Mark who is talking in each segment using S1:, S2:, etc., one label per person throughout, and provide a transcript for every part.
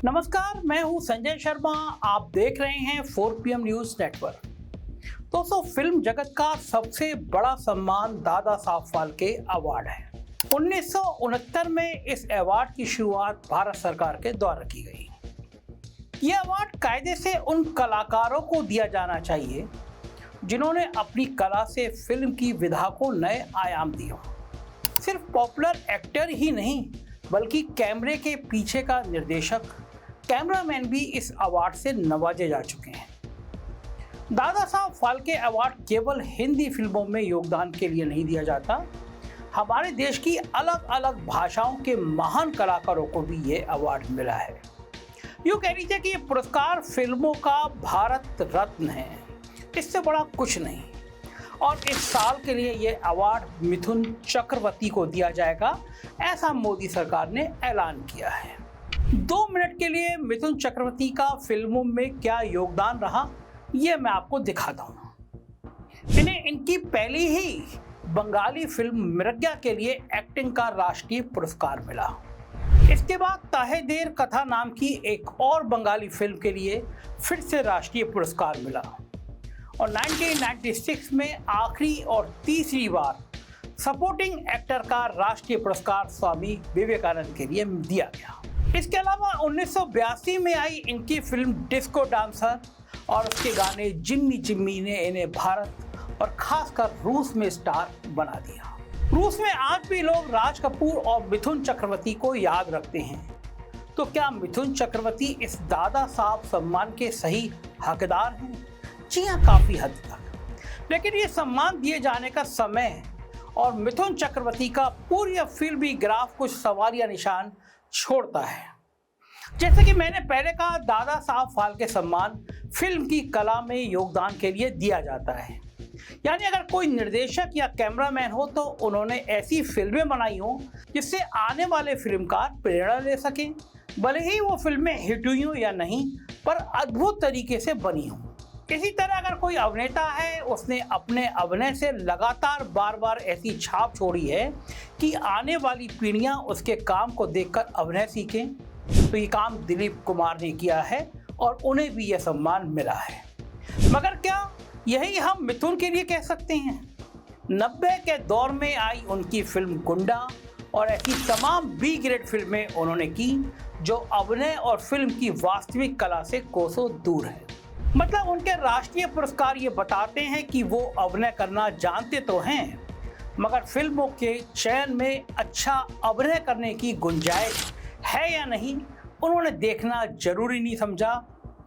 S1: नमस्कार, मैं हूं संजय शर्मा। आप देख रहे हैं 4PM न्यूज नेटवर्क। दोस्तों, फिल्म जगत का सबसे बड़ा सम्मान दादा साहब फाल्के अवार्ड है। 1969 में इस अवार्ड की शुरुआत भारत सरकार के द्वारा की गई। यह अवार्ड कायदे से उन कलाकारों को दिया जाना चाहिए जिन्होंने अपनी कला से फिल्म की विधा को नए आयाम दिए। सिर्फ पॉपुलर एक्टर ही नहीं, बल्कि कैमरे के पीछे का निर्देशक, कैमरामैन भी इस अवार्ड से नवाजे जा चुके हैं। दादा साहब फाल्के अवार्ड केवल हिंदी फिल्मों में योगदान के लिए नहीं दिया जाता, हमारे देश की अलग अलग भाषाओं के महान कलाकारों को भी ये अवार्ड मिला है। यूँ कह लीजिए कि ये पुरस्कार फिल्मों का भारत रत्न है, इससे बड़ा कुछ नहीं। और इस साल के लिए ये अवार्ड मिथुन चक्रवर्ती को दिया जाएगा, ऐसा मोदी सरकार ने ऐलान किया है। 2 मिनट के लिए मिथुन चक्रवर्ती का फिल्मों में क्या योगदान रहा, ये मैं आपको दिखाता हूँ। इन्हें इनकी पहली ही बंगाली फिल्म मिर्ग्या के लिए एक्टिंग का राष्ट्रीय पुरस्कार मिला। इसके बाद ताहे देर कथा नाम की एक और बंगाली फिल्म के लिए फिर से राष्ट्रीय पुरस्कार मिला। और 1996 में आखिरी और तीसरी बार सपोर्टिंग एक्टर का राष्ट्रीय पुरस्कार स्वामी विवेकानंद के लिए दिया गया। इसके अलावा 1982 में आई इनकी फिल्म डिस्को डांसर और उसके गाने जिम्मी जिम्मी ने इन्हें भारत और खासकर रूस में स्टार बना दिया। रूस में आज भी लोग राज कपूर और मिथुन चक्रवर्ती को याद रखते हैं। तो क्या मिथुन चक्रवर्ती इस दादा साहब सम्मान के सही हकदार हैं? जी हाँ, काफी हद तक। लेकिन ये सम्मान दिए जाने का समय और मिथुन चक्रवर्ती का पूरी फिल्मी ग्राफ कुछ सवाल या निशान छोड़ता है। जैसे कि मैंने पहले कहा, दादा साहब फाल्के सम्मान फिल्म की कला में योगदान के लिए दिया जाता है। यानी अगर कोई निर्देशक या कैमरामैन हो तो उन्होंने ऐसी फिल्में बनाई हो जिससे आने वाले फिल्मकार प्रेरणा ले सकें। भले ही वो फिल्में हिट हुई हो या नहीं, पर अद्भुत तरीके से बनी हो। इसी तरह अगर कोई अभिनेता है, उसने अपने अभिनय से लगातार बार बार ऐसी छाप छोड़ी है कि आने वाली पीढ़ियां उसके काम को देखकर अभिनय सीखें, तो ये काम दिलीप कुमार ने किया है और उन्हें भी यह सम्मान मिला है। मगर क्या यही हम मिथुन के लिए कह सकते हैं? 90 के दौर में आई उनकी फिल्म गुंडा और ऐसी तमाम बी ग्रेड फिल्में उन्होंने की जो अभिनय और फिल्म की वास्तविक कला से कोसों दूर है। मतलब उनके राष्ट्रीय पुरस्कार ये बताते हैं कि वो अभिनय करना जानते तो हैं, मगर फिल्मों के चयन में अच्छा अभिनय करने की गुंजाइश है या नहीं, उन्होंने देखना जरूरी नहीं समझा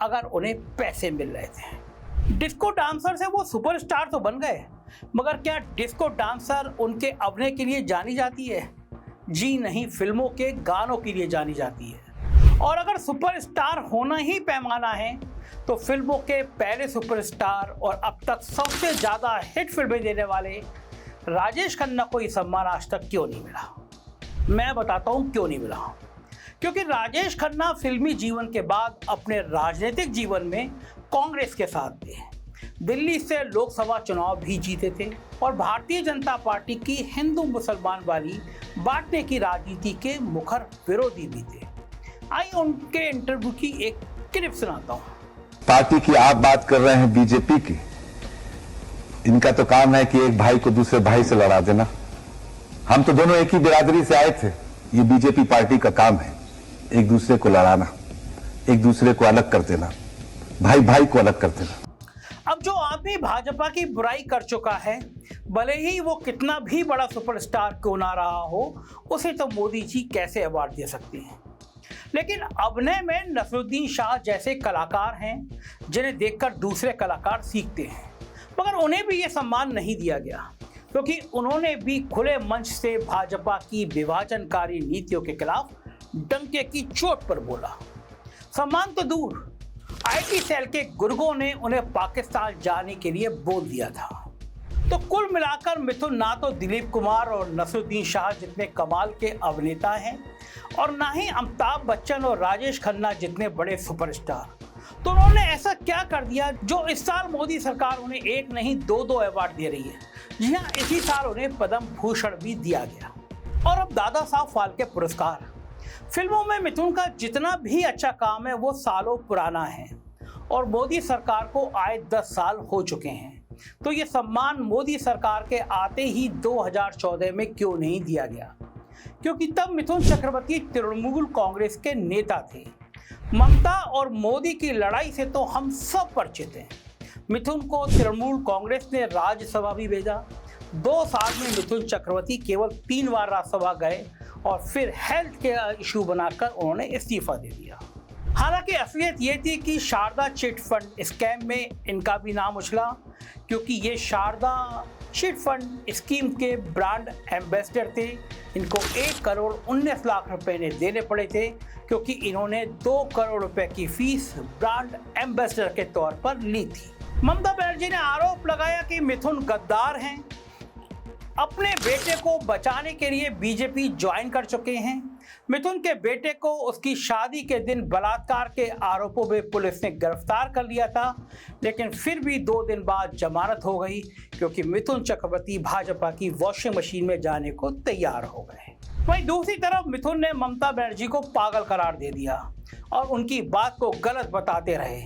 S1: अगर उन्हें पैसे मिल रहे थे। डिस्को डांसर से वो सुपरस्टार तो बन गए, मगर क्या डिस्को डांसर उनके अभिनय के लिए जानी जाती है? जी नहीं, फिल्मों के गानों के लिए जानी जाती है। और अगर सुपरस्टार होना ही पैमाना है तो फिल्मों के पहले सुपरस्टार और अब तक सबसे ज़्यादा हिट फिल्में देने वाले राजेश खन्ना को ये सम्मान आज तक क्यों नहीं मिला? मैं बताता हूँ क्यों नहीं मिला। क्योंकि राजेश खन्ना फिल्मी जीवन के बाद अपने राजनीतिक जीवन में कांग्रेस के साथ थे, दिल्ली से लोकसभा चुनाव भी जीते थे और भारतीय जनता पार्टी की हिंदू मुसलमान वाली बांटने की राजनीति के मुखर विरोधी भी थे। आइए उनके इंटरव्यू की एक क्लिप सुनाता हूँ।
S2: पार्टी की आप बात कर रहे हैं, बीजेपी की। इनका तो काम है कि एक भाई को दूसरे भाई से लड़ा देना। हम तो दोनों एक ही बिरादरी से आए थे। ये बीजेपी पार्टी का काम है एक दूसरे को लड़ाना, एक दूसरे को अलग कर देना, भाई भाई को अलग कर देना।
S1: अब जो आदमी भाजपा की बुराई कर चुका है, भले ही वो कितना भी बड़ा सुपरस्टार क्यों ना रहा हो, उसे तो मोदी जी कैसे अवार्ड दे सकते हैं। लेकिन अभिनय में नसरुद्दीन शाह जैसे कलाकार हैं जिन्हें देखकर दूसरे कलाकार सीखते हैं, मगर उन्हें भी ये सम्मान नहीं दिया गया क्योंकि उन्होंने भी खुले मंच से भाजपा की विभाजनकारी नीतियों के खिलाफ डंके की चोट पर बोला। सम्मान तो दूर, आईटी सेल के गुर्गों ने उन्हें पाकिस्तान जाने के लिए बोल दिया था। तो कुल मिलाकर मिथुन ना तो दिलीप कुमार और नसरुद्दीन शाह जितने कमाल के अभिनेता हैं और ना ही अमिताभ बच्चन और राजेश खन्ना जितने बड़े सुपरस्टार। तो उन्होंने ऐसा क्या कर दिया जो इस साल मोदी सरकार उन्हें एक नहीं दो अवार्ड दे रही है। जी हाँ, इसी साल उन्हें पद्म भूषण भी दिया गया। और अब दादा साहब फाल्के पुरस्कार, फिल्मों में मिथुन का जितना भी अच्छा काम है वो सालों पुराना है और मोदी सरकार को आए 10 साल हो चुके हैं। तो ये सम्मान मोदी सरकार के आते ही 2014 में क्यों नहीं दिया गया? क्योंकि तब मिथुन चक्रवर्ती तृणमूल कांग्रेस के नेता थे। ममता और मोदी की लड़ाई से तो हम सब परिचित हैं। मिथुन को तृणमूल कांग्रेस ने राज्यसभा भी भेजा। 2 साल में मिथुन चक्रवर्ती केवल 3 बार राज्यसभा गए और फिर हेल्थ के इशू बनाकर उन्होंने इस्तीफा दे दिया। हालांकि असलियत ये थी कि शारदा चिट फंड स्कैम में इनका भी नाम उछला, क्योंकि ये शारदा चिट फंड स्कीम के ब्रांड एम्बेसडर थे। इनको 1 करोड़ 19 लाख रुपए ने देने पड़े थे, क्योंकि इन्होंने 2 करोड़ रुपए की फीस ब्रांड एम्बेसडर के तौर पर ली थी। ममता बनर्जी ने आरोप लगाया कि मिथुन गद्दार हैं, अपने बेटे को बचाने के लिए बीजेपी ज्वाइन कर चुके हैं। मिथुन के बेटे को उसकी शादी के दिन बलात्कार के आरोपों में पुलिस ने गिरफ्तार कर लिया था, लेकिन फिर भी 2 दिन बाद जमानत हो गई, क्योंकि मिथुन चक्रवर्ती भाजपा की वॉशिंग मशीन में जाने को तैयार हो गए। वहीं दूसरी तरफ मिथुन ने ममता बनर्जी को पागल करार दे दिया और उनकी बात को गलत बताते रहे।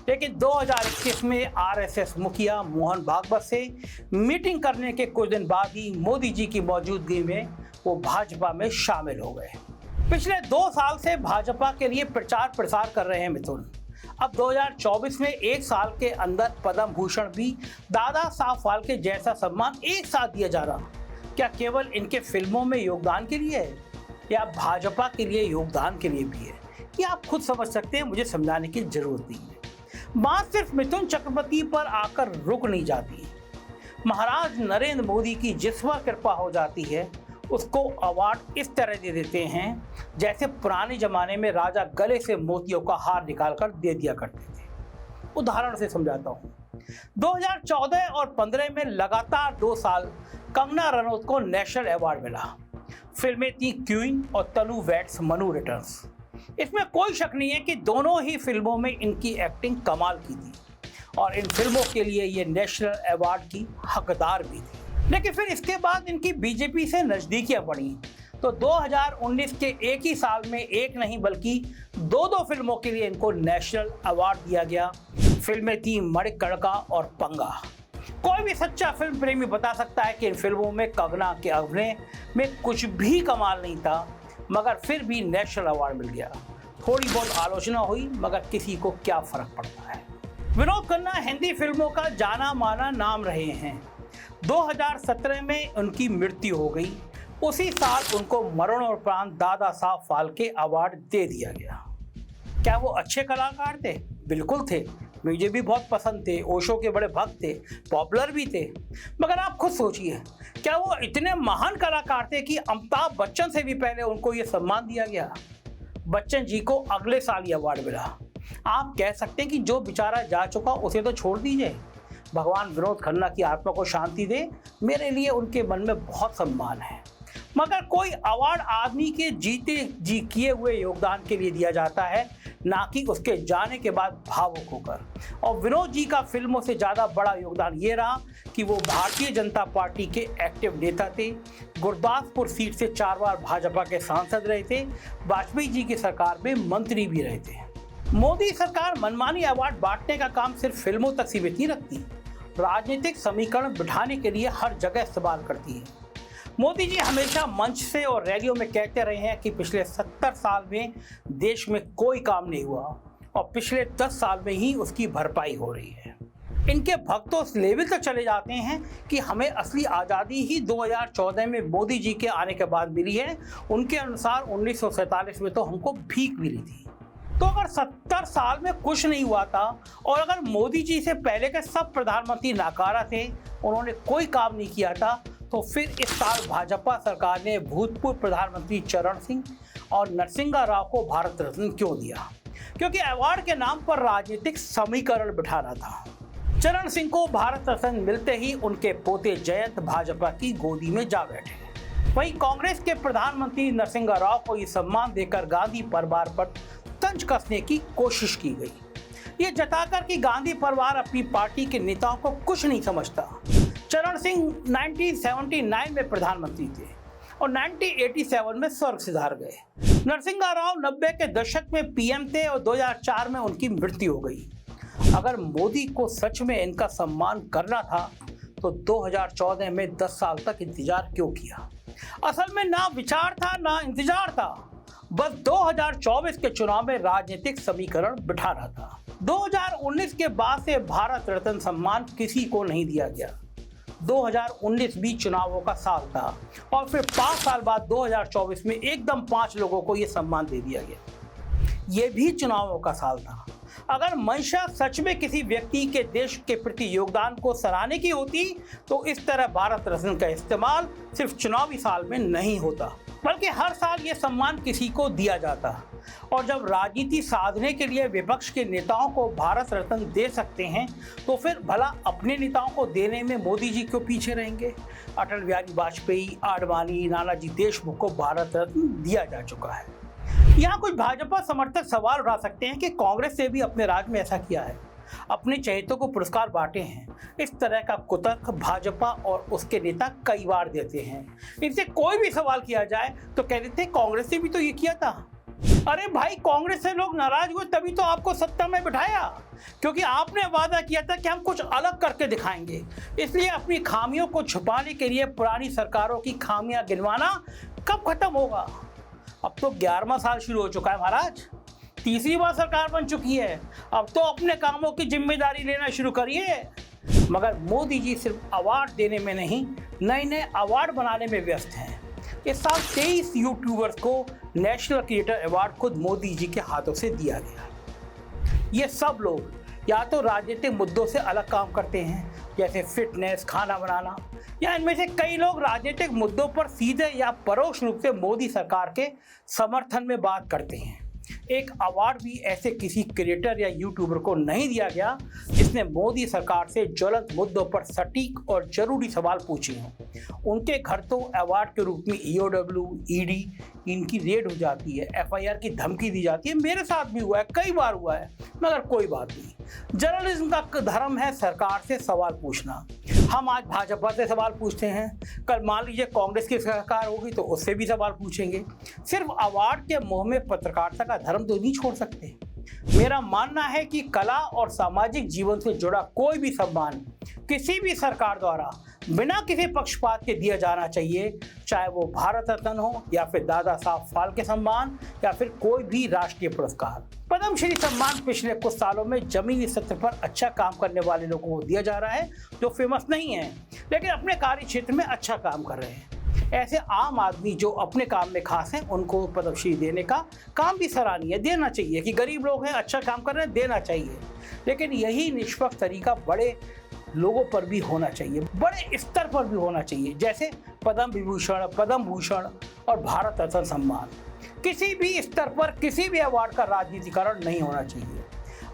S1: लेकिन 2021 में आरएसएस मुखिया मोहन भागवत से मीटिंग करने के कुछ दिन बाद ही मोदी जी की मौजूदगी में वो भाजपा में शामिल हो गए। पिछले 2 साल से भाजपा के लिए प्रचार प्रसार कर रहे हैं मिथुन। अब 2024 में 1 साल के अंदर पद्म भूषण भी दादा साहब फाल्के जैसा सम्मान एक साथ दिया जा रहा, क्या केवल इनके फिल्मों में योगदान के लिए है या भाजपा के लिए योगदान के लिए भी है? ये आप खुद समझ सकते हैं, मुझे समझाने की जरूरत नहीं है। बात सिर्फ मिथुन चक्रवर्ती पर आकर रुक नहीं जाती। महाराज नरेंद्र मोदी की जिस पर कृपा हो जाती है उसको अवार्ड इस तरह दे देते हैं जैसे पुराने जमाने में राजा गले से मोतियों का हार निकालकर दे दिया करते थे। उदाहरण से समझाता हूँ। 2014 और 15 में लगातार 2 साल कंगना रनौत को नेशनल अवार्ड मिला। फिल्में थी क्वीन और तनु वेट्स मनु रिटर्न्स। इसमें कोई शक नहीं है कि दोनों ही फिल्मों में इनकी एक्टिंग कमाल की थी और इन फिल्मों के लिए ये नेशनल अवार्ड की हकदार भी थी। लेकिन फिर इसके बाद इनकी बीजेपी से नज़दीकियां बढ़ी, तो 2019 के एक ही साल में एक नहीं बल्कि 2 फिल्मों के लिए इनको नेशनल अवार्ड दिया गया। फिल्में थी मणिकर्णिका और पंगा। कोई भी सच्चा फिल्म प्रेमी बता सकता है कि इन फिल्मों में कंगना के अभिनय में कुछ भी कमाल नहीं था, मगर फिर भी नेशनल अवार्ड मिल गया। थोड़ी बहुत आलोचना हुई, मगर किसी को क्या फर्क पड़ता है। विनोद खन्ना हिंदी फिल्मों का जाना माना नाम रहे हैं। 2017 में उनकी मृत्यु हो गई। उसी साल उनको मरणोपरांत दादा साहब फाल्के अवार्ड दे दिया गया। क्या वो अच्छे कलाकार थे? बिल्कुल थे। मुझे भी बहुत पसंद थे, ओशो के बड़े भक्त थे, पॉपुलर भी थे। मगर आप खुद सोचिए, क्या वो इतने महान कलाकार थे कि अमिताभ बच्चन से भी पहले उनको ये सम्मान दिया गया? बच्चन जी को अगले साल ये अवार्ड मिला। आप कह सकते हैं कि जो बेचारा जा चुका उसे तो छोड़ दीजिए, भगवान विनोद खन्ना की आत्मा को शांति दे। मेरे लिए उनके मन में बहुत सम्मान है। मगर कोई अवार्ड आदमी के जीते जी किए हुए योगदान के लिए दिया जाता है, ना कि उसके जाने के बाद भावुक होकर। और विनोद जी का फिल्मों से ज़्यादा बड़ा योगदान ये रहा कि वो भारतीय जनता पार्टी के एक्टिव नेता थे। गुरदासपुर सीट से 4 बार भाजपा के सांसद रहे थे। वाजपेयी जी की सरकार में मंत्री भी रहे थे। मोदी सरकार मनमानी अवार्ड बांटने का काम सिर्फ फिल्मों तक सीमित नहीं रखती, राजनीतिक समीकरण बिठाने के लिए हर जगह इस्तेमाल करती है। मोदी जी हमेशा मंच से और रैलियों में कहते रहे हैं कि पिछले 70 साल में देश में कोई काम नहीं हुआ और पिछले 10 साल में ही उसकी भरपाई हो रही है। इनके भक्त उस लेवल तक चले जाते हैं कि हमें असली आज़ादी ही 2014 में मोदी जी के आने के बाद मिली है। उनके अनुसार 1947 में तो हमको भीख मिली थी। तो अगर 70 साल में कुछ नहीं हुआ था और अगर मोदी जी से पहले के सब प्रधानमंत्री नाकारा थे, उन्होंने कोई काम नहीं किया था, तो फिर इस साल भाजपा सरकार ने भूतपूर्व प्रधानमंत्री चरण सिंह और नरसिंहा राव को भारत रत्न क्यों दिया? क्योंकि अवार्ड के नाम पर राजनीतिक समीकरण बिठाना था। चरण सिंह को भारत रत्न मिलते ही उनके पोते जयंत भाजपा की गोदी में जा बैठे। वहीं कांग्रेस के प्रधानमंत्री नरसिंहा राव को ये सम्मान देकर गांधी परिवार पर तंज कसने की कोशिश की गई, ये जताकर कि गांधी परिवार अपनी पार्टी के नेताओं को कुछ नहीं समझता। चरण सिंह 1979 में प्रधानमंत्री थे। और 1987 में स्वर्ग सिधार गए। नरसिंहा राव 90 के दशक में पीएम थे और 2004 में उनकी मृत्यु हो गई। अगर मोदी को सच में इनका सम्मान करना था तो 2014 में 10 साल तक इंतजार क्यों किया? असल में ना विचार था ना इंतजार था, बस 2024 के चुनाव में राजनीतिक समीकरण बिठा रहा था। 2019 के बाद से भारत रत्न सम्मान किसी को नहीं दिया गया। 2019 भी चुनावों का साल था और फिर 5 साल बाद 2024 में एकदम 5 लोगों को यह सम्मान दे दिया गया। ये भी चुनावों का साल था। अगर मंशा सच में किसी व्यक्ति के देश के प्रति योगदान को सराहने की होती तो इस तरह भारत रत्न का इस्तेमाल सिर्फ चुनावी साल में नहीं होता, बल्कि हर साल ये सम्मान किसी को दिया जाता। और जब राजनीति साधने के लिए विपक्ष के नेताओं को भारत रत्न दे सकते हैं तो फिर भला अपने नेताओं को देने में मोदी जी क्यों पीछे रहेंगे? अटल बिहारी वाजपेयी, आडवाणी, नानाजी देशमुख को भारत रत्न दिया जा चुका है। यहाँ कुछ भाजपा समर्थक सवाल उठा सकते हैं कि कांग्रेस ने भी अपने राज में ऐसा किया है, अपने चहेतों को पुरस्कार बांटे हैं। इस तरह का कुतर्क भाजपा और उसके नेता कई बार देते हैं। इनसे कोई भी सवाल किया जाए तो कह देते हैं कांग्रेस ने भी तो ये किया था। अरे भाई, कांग्रेस से लोग नाराज हुए तभी तो आपको सत्ता में बिठाया, क्योंकि आपने वादा किया था कि हम कुछ अलग करके दिखाएंगे। इसलिए अपनी खामियों को छुपाने के लिए पुरानी सरकारों की खामियां गिनवाना कब खत्म होगा? अब तो 11वां साल शुरू हो चुका है महाराज, 3री बार सरकार बन चुकी है। अब तो अपने कामों की जिम्मेदारी लेना शुरू करिए। मगर मोदी जी सिर्फ अवार्ड देने में नहीं, नए नए अवार्ड बनाने में व्यस्त हैं। इस साल 23 यूट्यूबर्स को नेशनल क्रिएटर अवार्ड खुद मोदी जी के हाथों से दिया गया। ये सब लोग या तो राजनीतिक मुद्दों से अलग काम करते हैं, जैसे फिटनेस, खाना बनाना, या इनमें से कई लोग राजनीतिक मुद्दों पर सीधे या परोक्ष रूप से मोदी सरकार के समर्थन में बात करते हैं। एक अवार्ड भी ऐसे किसी क्रिएटर या यूट्यूबर को नहीं दिया गया जिसने मोदी सरकार से ज्वलंत मुद्दों पर सटीक और जरूरी सवाल पूछे हों। उनके घर तो अवार्ड के रूप में EOW, ED इनकी रेड हो जाती है, FIR की धमकी दी जाती है। मेरे साथ भी हुआ है, कई बार हुआ है, मगर कोई बात नहीं। जर्नलिज्म का धर्म है सरकार से सवाल पूछना। हम आज भाजपा से सवाल पूछते हैं, कल मान लीजिए कांग्रेस की सरकार होगी तो उससे भी सवाल पूछेंगे। सिर्फ अवार्ड के मोह में पत्रकारिता का धर्म तो नहीं छोड़ सकते। मेरा मानना है कि कला और सामाजिक जीवन से जुड़ा कोई भी सम्मान किसी भी सरकार द्वारा बिना किसी पक्षपात के दिया जाना चाहिए, चाहे वो भारत रत्न हो या फिर दादा साहब फाल्के सम्मान या फिर कोई भी राष्ट्रीय पुरस्कार। पद्मश्री सम्मान पिछले कुछ सालों में जमीनी स्तर पर अच्छा काम करने वाले लोगों को दिया जा रहा है जो फेमस नहीं है लेकिन अपने कार्य क्षेत्र में अच्छा काम कर रहे हैं। ऐसे आम आदमी जो अपने काम में खास हैं उनको पद्मश्री देने का काम भी सराहनीय देना चाहिए कि गरीब लोग हैं, अच्छा काम कर रहे हैं, देना चाहिए। लेकिन यही निष्पक्ष तरीका बड़े लोगों पर भी होना चाहिए, बड़े स्तर पर भी होना चाहिए, जैसे पद्म विभूषण, पद्म भूषण और भारत रत्न सम्मान। किसी भी स्तर पर किसी भी अवार्ड का राजनीतिकरण नहीं होना चाहिए।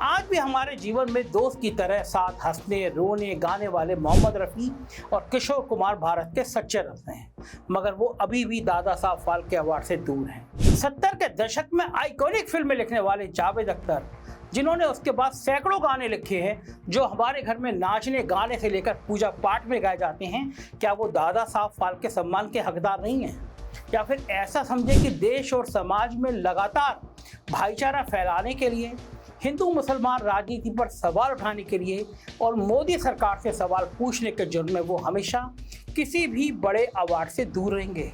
S1: आज भी हमारे जीवन में दोस्त की तरह साथ हंसने, रोने, गाने वाले मोहम्मद रफ़ी और किशोर कुमार भारत के सच्चे रत्न हैं, मगर वो अभी भी दादा साहब फाल्के अवार्ड से दूर हैं। 70 के दशक में आइकॉनिक फिल्में लिखने वाले जावेद अख्तर, जिन्होंने उसके बाद सैकड़ों गाने लिखे हैं जो हमारे घर में नाचने गाने से लेकर पूजा पाठ में गाए जाते हैं, क्या वो दादा साहब फाल्के सम्मान के हकदार नहीं हैं? या फिर ऐसा समझे कि देश और समाज में लगातार भाईचारा फैलाने के लिए, हिंदू मुसलमान राजनीति पर सवाल उठाने के लिए और मोदी सरकार से सवाल पूछने के जुर्म में वो हमेशा किसी भी बड़े अवार्ड से दूर रहेंगे?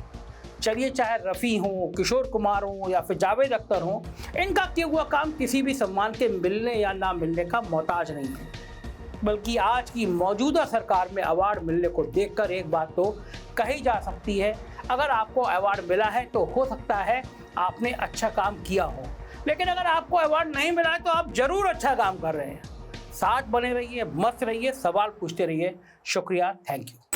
S1: चलिए, चाहे रफ़ी हों, किशोर कुमार हों या फिर जावेद अख्तर हों, इनका किया हुआ काम किसी भी सम्मान के मिलने या ना मिलने का मोहताज नहीं है। बल्कि आज की मौजूदा सरकार में अवार्ड मिलने को देखकर एक बात तो कही जा सकती है, अगर आपको अवार्ड मिला है तो हो सकता है आपने अच्छा काम किया हो, लेकिन अगर आपको अवार्ड नहीं मिला है तो आप जरूर अच्छा काम कर रहे हैं। साथ बने रहिए, मस्त रहिए, सवाल पूछते रहिए। शुक्रिया, थैंक यू।